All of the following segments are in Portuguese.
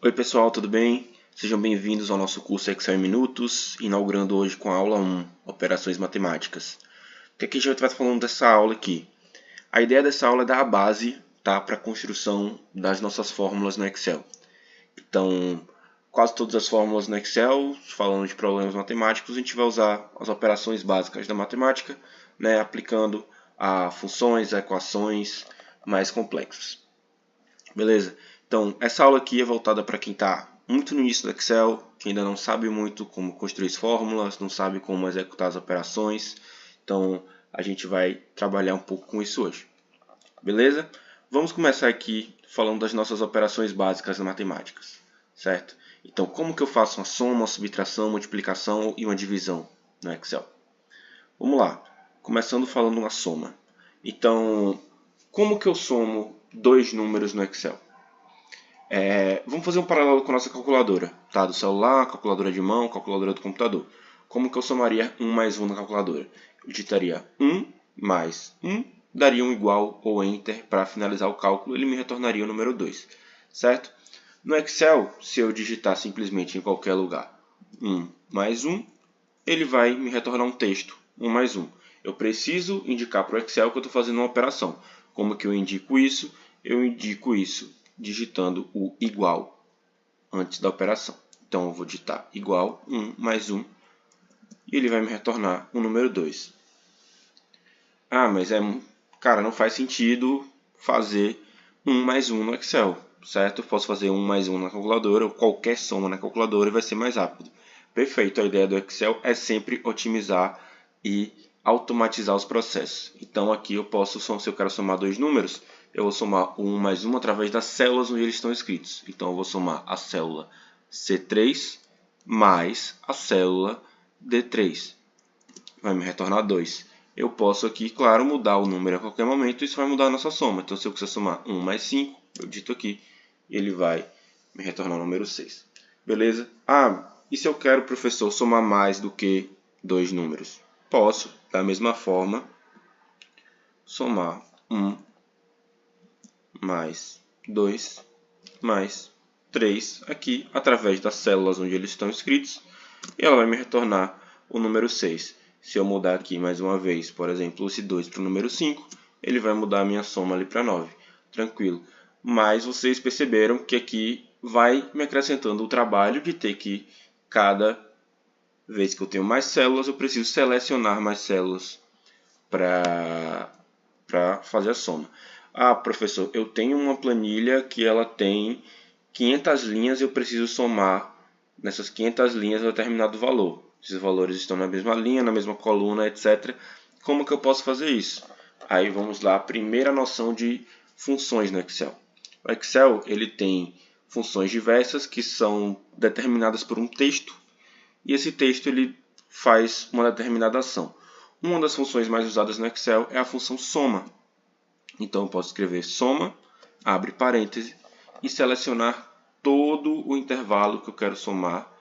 Oi pessoal, tudo bem? Sejam bem-vindos ao nosso curso Excel em Minutos, inaugurando hoje com a aula 1, Operações Matemáticas. O que a gente vai estar falando dessa aula aqui? A ideia dessa aula é dar a base, tá, para a construção das nossas fórmulas no Excel. Então, quase todas as fórmulas no Excel, falando de problemas matemáticos, a gente vai usar as operações básicas da matemática, né, aplicando a funções, a equações mais complexas. Beleza? Então, essa aula aqui é voltada para quem está muito no início do Excel, que ainda não sabe muito como construir fórmulas, não sabe como executar as operações. Então, a gente vai trabalhar um pouco com isso hoje. Beleza? Vamos começar aqui falando das nossas operações básicas na matemática, certo? Então, como que eu faço uma soma, uma subtração, multiplicação e uma divisão no Excel? Vamos lá. Começando falando uma soma. Então, como que eu somo dois números no Excel? Vamos fazer um paralelo com a nossa calculadora, tá? Do celular, calculadora de mão, calculadora do computador. Como que eu somaria 1 mais 1 na calculadora? Eu digitaria 1 mais 1, daria um igual ou Enter para finalizar o cálculo, ele me retornaria o número 2, certo? No Excel, se eu digitar simplesmente em qualquer lugar 1 mais 1, ele vai me retornar um texto, 1 mais 1. Eu preciso indicar para o Excel que eu estou fazendo uma operação. Como que eu indico isso? Eu indico isso digitando o igual antes da operação. Então, eu vou digitar igual 1 mais 1 e ele vai me retornar o número 2. Ah, mas cara, não faz sentido fazer 1 mais 1 no Excel, certo? Eu posso fazer 1 mais 1 na calculadora ou qualquer soma na calculadora e vai ser mais rápido. Perfeito, a ideia do Excel é sempre otimizar e automatizar os processos. Então aqui eu posso, se eu quero somar dois números, eu vou somar 1 mais 1 através das células onde eles estão escritos. Então eu vou somar a célula C3 mais a célula D3. Vai me retornar 2. Eu posso aqui, claro, mudar o número a qualquer momento, isso vai mudar a nossa soma. Então se eu quiser somar 1 mais 5, eu digito aqui, e ele vai me retornar o número 6. Beleza? Ah, e se eu quero, professor, somar mais do que dois números? Posso, da mesma forma, somar 1 mais 2 mais 3 aqui, através das células onde eles estão escritos, e ela vai me retornar o número 6. Se eu mudar aqui mais uma vez, por exemplo, esse 2 para o número 5, ele vai mudar a minha soma ali para 9. Tranquilo. Mas vocês perceberam que aqui vai me acrescentando o trabalho de ter que, cada vez que eu tenho mais células, eu preciso selecionar mais células para fazer a soma. Ah, professor, eu tenho uma planilha que ela tem 500 linhas e eu preciso somar nessas 500 linhas um determinado valor. Esses valores estão na mesma linha, na mesma coluna, etc. Como que eu posso fazer isso? Aí vamos lá, a primeira noção de funções no Excel. O Excel ele tem funções diversas que são determinadas por um texto e esse texto ele faz uma determinada ação. Uma das funções mais usadas no Excel é a função soma. Então eu posso escrever soma, abre parêntese, e selecionar todo o intervalo que eu quero somar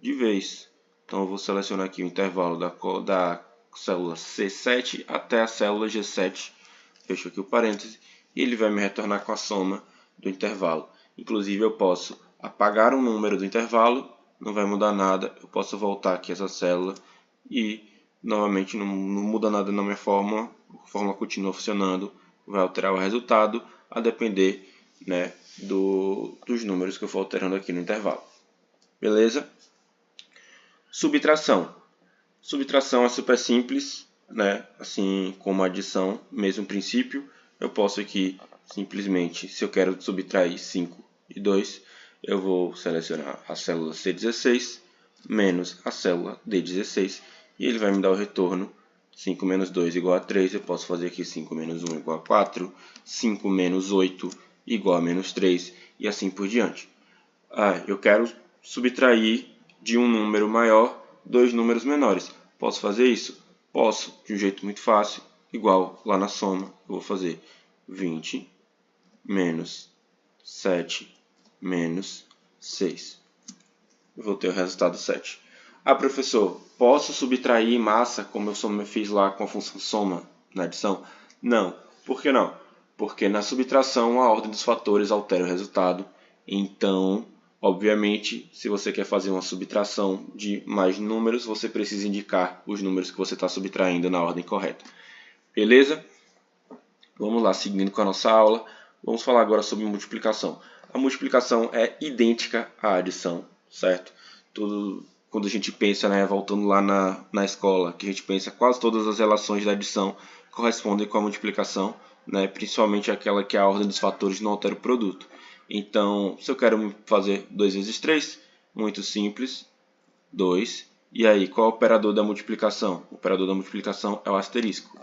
de vez. Então eu vou selecionar aqui o intervalo da célula C7 até a célula G7. Fecho aqui o parêntese e ele vai me retornar com a soma do intervalo. Inclusive eu posso apagar um número do intervalo, não vai mudar nada. Eu posso voltar aqui essa célula e novamente não muda nada na minha fórmula. A fórmula continua funcionando, vai alterar o resultado a depender, né, dos números que eu for alterando aqui no intervalo. Beleza? Subtração. Subtração é super simples, né? Assim como a adição, mesmo princípio. Eu posso aqui simplesmente, se eu quero subtrair 5 e 2, eu vou selecionar a célula C16 menos a célula D16 e ele vai me dar o retorno 5 menos 2 igual a 3. Eu posso fazer aqui 5 menos 1 igual a 4, 5 menos 8 igual a menos 3 e assim por diante. Eu quero subtrair de um número maior dois números menores. Posso fazer isso? Posso, de um jeito muito fácil, igual lá na soma. Eu vou fazer 20 menos 7 menos 6. Eu vou ter o resultado 7. Ah, professor, posso subtrair massa como eu fiz lá com a função soma na adição? Não. Por que não? Porque na subtração a ordem dos fatores altera o resultado. Então, Obviamente, se você quer fazer uma subtração de mais números, você precisa indicar os números que você está subtraindo na ordem correta. Beleza? Vamos lá, seguindo com a nossa aula. Vamos falar agora sobre multiplicação. A multiplicação é idêntica à adição, certo? Quando a gente pensa, né, voltando lá na escola, que a gente pensa quase todas as relações da adição correspondem com a multiplicação, né, principalmente aquela que é a ordem dos fatores não altera o produto. Então, se eu quero fazer 2 vezes 3, muito simples, 2. E aí, qual é o operador da multiplicação? O operador da multiplicação é o asterisco.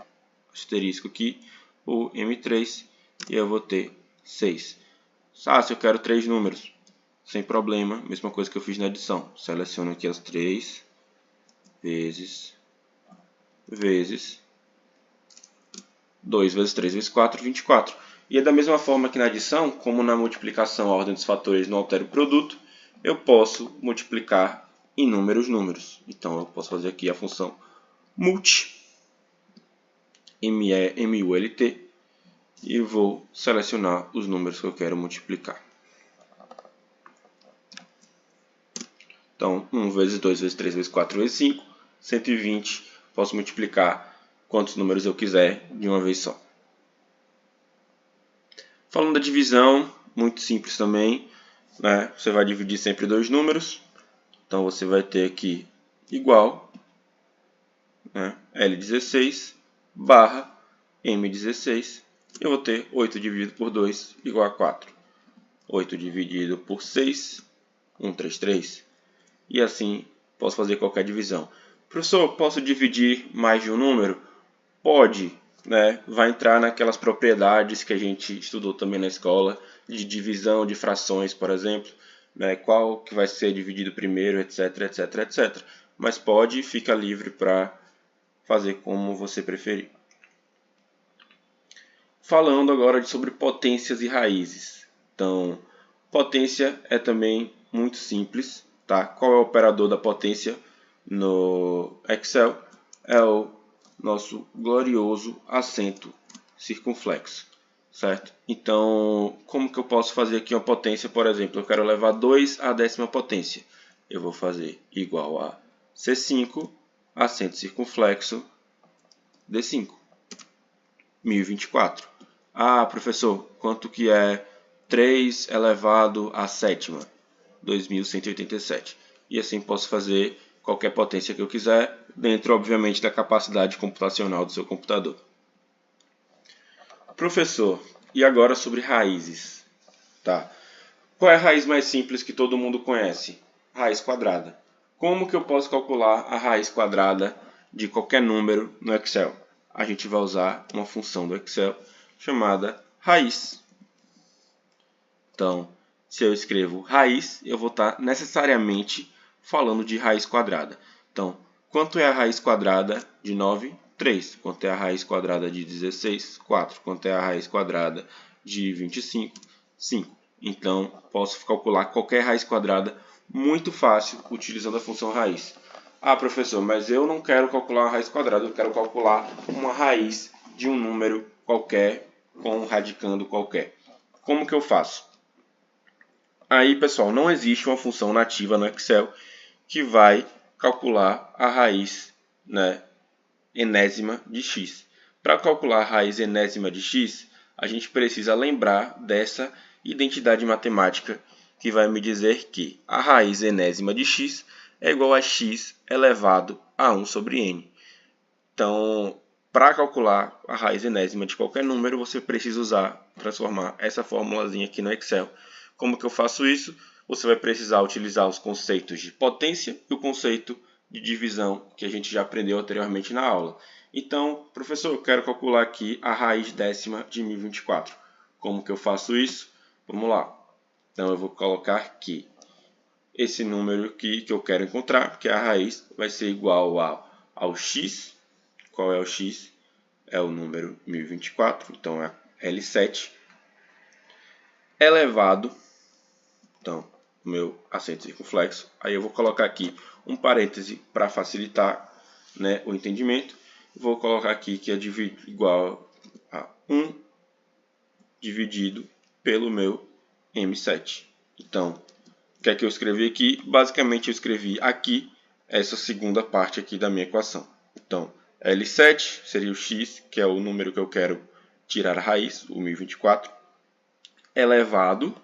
Asterisco aqui, o M3, e eu vou ter 6. Se eu quero 3 números, sem problema, mesma coisa que eu fiz na adição. Seleciono aqui as 3 vezes 2 vezes 3 vezes 4, 24. E é da mesma forma que na adição, como na multiplicação a ordem dos fatores não altera o produto, eu posso multiplicar inúmeros números. Então eu posso fazer aqui a função multi, MULT, e vou selecionar os números que eu quero multiplicar. Então, 1 vezes 2 vezes 3 vezes 4 vezes 5, 120. Posso multiplicar quantos números eu quiser de uma vez só. Falando da divisão, muito simples também, né? Você vai dividir sempre dois números. Então, você vai ter aqui igual, né, L16 barra M16. Eu vou ter 8 dividido por 2 igual a 4. 8 dividido por 6, 133. E assim, posso fazer qualquer divisão. Professor, posso dividir mais de um número? Pode, né? Vai entrar naquelas propriedades que a gente estudou também na escola, de divisão de frações, por exemplo, né? Qual que vai ser dividido primeiro, etc, etc, etc. Mas pode, fica livre para fazer como você preferir. Falando agora sobre potências e raízes. Então, potência é também muito simples, tá? Qual é o operador da potência no Excel? É o nosso glorioso acento circunflexo, certo? Então, como que eu posso fazer aqui uma potência, por exemplo? Eu quero levar 2 à décima potência. Eu vou fazer igual a C5, acento circunflexo, D5, 1024. Ah, professor, quanto que é 3 elevado à sétima? 2187. E assim posso fazer qualquer potência que eu quiser, dentro, obviamente, da capacidade computacional do seu computador. Professor, e agora sobre raízes? Tá. Qual é a raiz mais simples que todo mundo conhece? Raiz quadrada. Como que eu posso calcular a raiz quadrada de qualquer número no Excel? A gente vai usar uma função do Excel chamada raiz. Então, se eu escrevo raiz, eu vou estar necessariamente falando de raiz quadrada. Então, quanto é a raiz quadrada de 9? 3. Quanto é a raiz quadrada de 16? 4. Quanto é a raiz quadrada de 25? 5. Então, posso calcular qualquer raiz quadrada muito fácil utilizando a função raiz. Ah, professor, mas eu não quero calcular uma raiz quadrada, eu quero calcular uma raiz de um número qualquer com um radicando qualquer. Como que eu faço? Aí, pessoal, não existe uma função nativa no Excel que vai calcular a raiz, né, enésima de x. Para calcular a raiz enésima de x, a gente precisa lembrar dessa identidade matemática que vai me dizer que a raiz enésima de x é igual a x elevado a 1 sobre n. Então, para calcular a raiz enésima de qualquer número, você precisa transformar essa formulazinha aqui no Excel. Como que eu faço isso? Você vai precisar utilizar os conceitos de potência e o conceito de divisão que a gente já aprendeu anteriormente na aula. Então, professor, eu quero calcular aqui a raiz décima de 1024. Como que eu faço isso? Vamos lá. Então, eu vou colocar aqui esse número aqui que eu quero encontrar, porque a raiz vai ser igual ao x. Qual é o x? É o número 1024, então é L7, elevado, então, o meu acento circunflexo. Aí eu vou colocar aqui um parêntese para facilitar, né, o entendimento. Vou colocar aqui que é igual a 1 dividido pelo meu M7. Então, que é que eu escrevi aqui? Basicamente eu escrevi aqui essa segunda parte aqui da minha equação. Então, L7 seria o x, que é o número que eu quero tirar a raiz, o 1024, elevado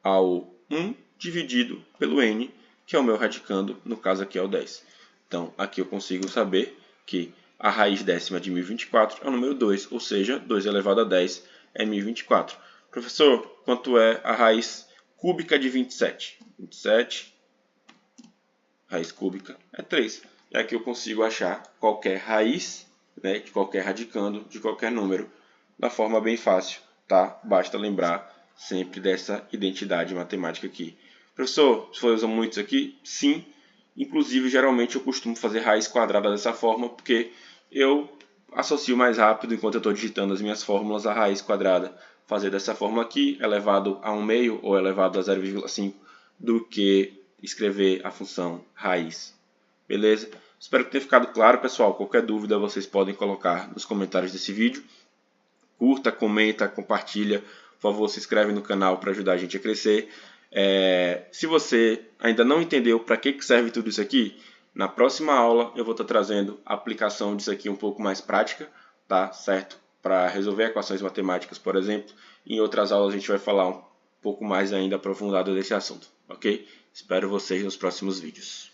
ao 1 dividido pelo n, que é o meu radicando, no caso aqui é o 10. Então, aqui eu consigo saber que a raiz décima de 1024 é o número 2, ou seja, 2 elevado a 10 é 1024. Professor, quanto é a raiz cúbica de 27? 27, raiz cúbica é 3. E aqui eu consigo achar qualquer raiz, né, de qualquer radicando, de qualquer número, da forma bem fácil, tá? Basta lembrar sempre dessa identidade matemática aqui. Professor, você usa muito isso aqui? Sim. Inclusive, geralmente eu costumo fazer raiz quadrada dessa forma, porque eu associo mais rápido, enquanto eu estou digitando as minhas fórmulas, a raiz quadrada. Fazer dessa forma aqui, elevado a 1/2 ou elevado a 0,5, do que escrever a função raiz. Beleza? Espero que tenha ficado claro, pessoal. Qualquer dúvida vocês podem colocar nos comentários desse vídeo. Curta, comenta, compartilha. Por favor, se inscreve no canal para ajudar a gente a crescer. Se você ainda não entendeu para que serve tudo isso aqui, na próxima aula eu vou estar trazendo a aplicação disso aqui um pouco mais prática, tá? Certo? Para resolver equações matemáticas, por exemplo. Em outras aulas a gente vai falar um pouco mais ainda aprofundado desse assunto, ok? Espero vocês nos próximos vídeos.